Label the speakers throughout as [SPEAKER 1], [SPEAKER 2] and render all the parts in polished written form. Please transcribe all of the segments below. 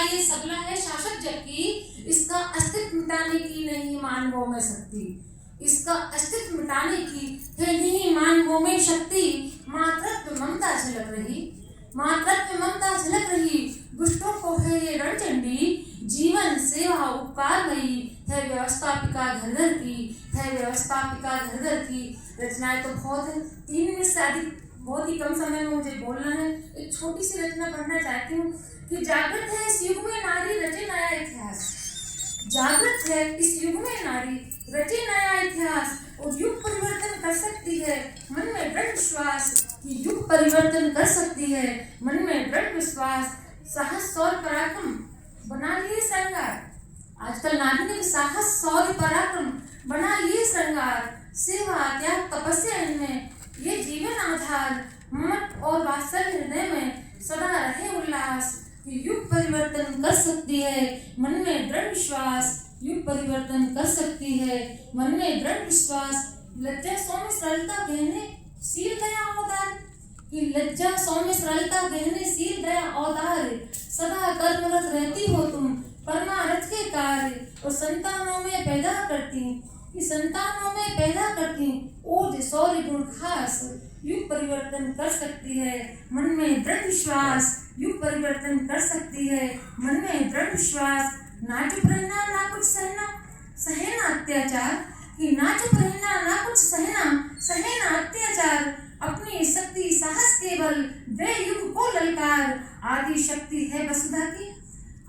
[SPEAKER 1] ये सबला है शासक जग की, इसका अस्तित्व मिटाने की नहीं मानवों में शक्ति, इसका अस्तित्व मिटाने की है नहीं मानवों में शक्ति। मातृत्व ममता झलक रही, मातृत्व ममता झलक रही, दुष्टों को है ये रणचंडी, जीवन सेवा उपकार भई, है व्यवस्थापिका घर घर की, है व्यवस्थापिका घर घर की। रचनाएं तो बहुत है, 3 मिनट से अधिक बहुत ही कम समय में मुझे बोलना है। एक छोटी सी रचना पढ़ना चाहती हूँ कि जागृत है इस युग में नारी रचे नया इतिहास, जागृत है इस युग में नारी रचे नया इतिहास, और युग परिवर्तन कर सकती है मन में दृढ़ विश्वास, कि युग परिवर्तन कर सकती है मन में दृढ़ विश्वास। साहस और पराक्रम बना लिए श्रृंगार, आजकल नारी ने साहस और पराक्रम बना लिए श्रृंगार, सेवा त्याग तपस्या इनमें ये जीवन आधार, ममत और वात्सल्य हृदय में सदा रहे उल्लास, युग परिवर्तन कर सकती है मन में दृढ़ विश्वास, युग परिवर्तन कर सकती है मन में दृढ़ विश्वास। लज्जा सौम्य सरलता गहने सील गया अवतार, कि लज्जा सौम्य सरलता गहने सील गया अवतार, सदा कर्मरत रहती हो तुम परमारथ के कार्य, और संतानों में पैदा करती, कि संतानों में पैदा करती ओज शौर्य गुण खास, युग परिवर्तन कर सकती है मन में दृढ़ विश्वास, युग परिवर्तन कर सकती है मन में दृढ़ विश्वास। ना चुप रहना ना कुछ सहना, सहना अत्याचार, कि ना चुप रहना ना कुछ सहना, सहना अत्याचार, अपनी शक्ति साहस के बल दे युग को ललकार, आदि शक्ति है वसुधा की,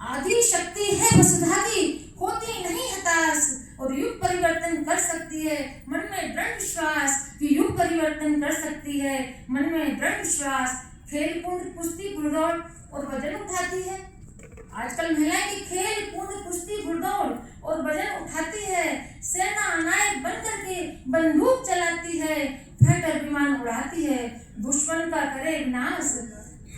[SPEAKER 1] आदि शक्ति है वसुधा की, होती नहीं हताश, और युग परिवर्तन कर सकती है मन में दृढ़ विश्वास, कि युग परिवर्तन कर सकती है मन में दृढ़ विश्वास। खेल कूद कुश्ती घुड़दौड़ और वजन उठाती है, आजकल महिलाएं की खेल कूद कुश्ती घुड़दौड़ और वजन उठाती है, सेना नायक बन करके बंदूक चलाती है, फाइटर विमान उड़ाती है दुश्मन का करे विनाश,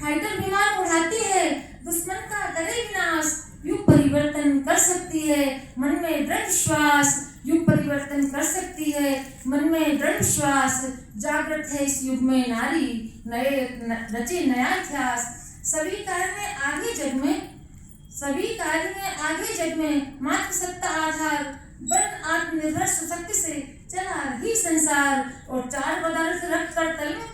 [SPEAKER 1] फाइटर विमान उड़ाती है दुश्मन का करे विनाश, युग परिवर्तन कर सकती है मन में दृढ़ विश्वास, युग परिवर्तन कर सकती है मन में दृढ़ विश्वास। जागृत है इस युग में नारी नए रचे नया इतिहास, सभी कार्य में आगे जग में, सभी कार्य में आगे जग में, मातृ सत्ता आधार बन आत्मनिर्भर सशक्ति से चला रही संसार, और 4 पदार्थ रख कर तल में,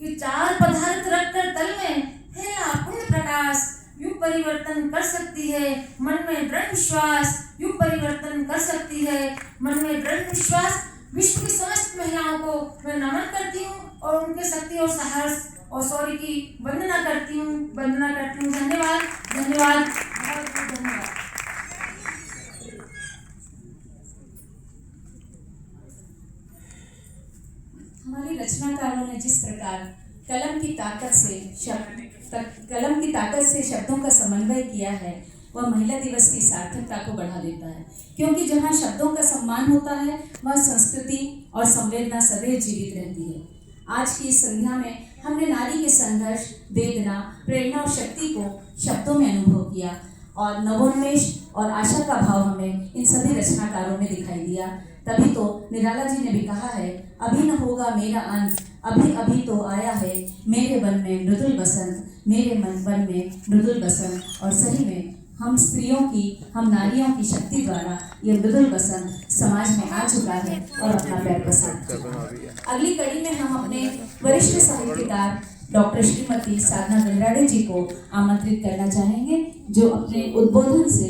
[SPEAKER 1] कि 4 पदार्थ रख कर तल में फैला पुण्य प्रकाश, युग परिवर्तन कर सकती है मन में दृढ़ विश्वास, युग परिवर्तन कर सकती है मन में दृढ़ विश्वास। विश्व की समस्त महिलाओं को मैं नमन करती हूँ और उनके शक्ति और साहस और शौर्य की वंदना करती हूँ, वंदना करती हूँ। धन्यवाद, धन्यवाद, बहुत बहुत धन्यवाद।
[SPEAKER 2] हमारे रचनाकारों ने जिस प्रकार कलम की ताकत से शब्दों का समन्वय किया है, वह महिला दिवस की सार्थकता को बढ़ा देता है, क्योंकि जहाँ शब्दों का सम्मान होता है वह संस्कृति और संवेदना सदैव जीवित रहती है। आज की इस संध्या में हमने नारी के संघर्ष, वेदना, प्रेरणा और शक्ति को शब्दों में अनुभव किया, और नवोन्मेष और आशा का भाव हमें इन सभी रचनाकारों में दिखाई दिया। तभी तो निराला जी ने भी कहा है, अभी न होगा मेरा अंत, अभी अभी तो आया है मेरे वन में मृदुल बसंत, मेरे वन में मृदुल बसंत। और सही में हम स्त्रियों की, हम नारियों की शक्ति द्वारा ये मृदुल बसंत समाज में आ चुका है और अपना पैर पसार। अगली कड़ी में हम अपने वरिष्ठ साहित्यकार डॉक्टर श्रीमती साधना गंगराड़े जी को आमंत्रित करना चाहेंगे, जो अपने उद्बोधन से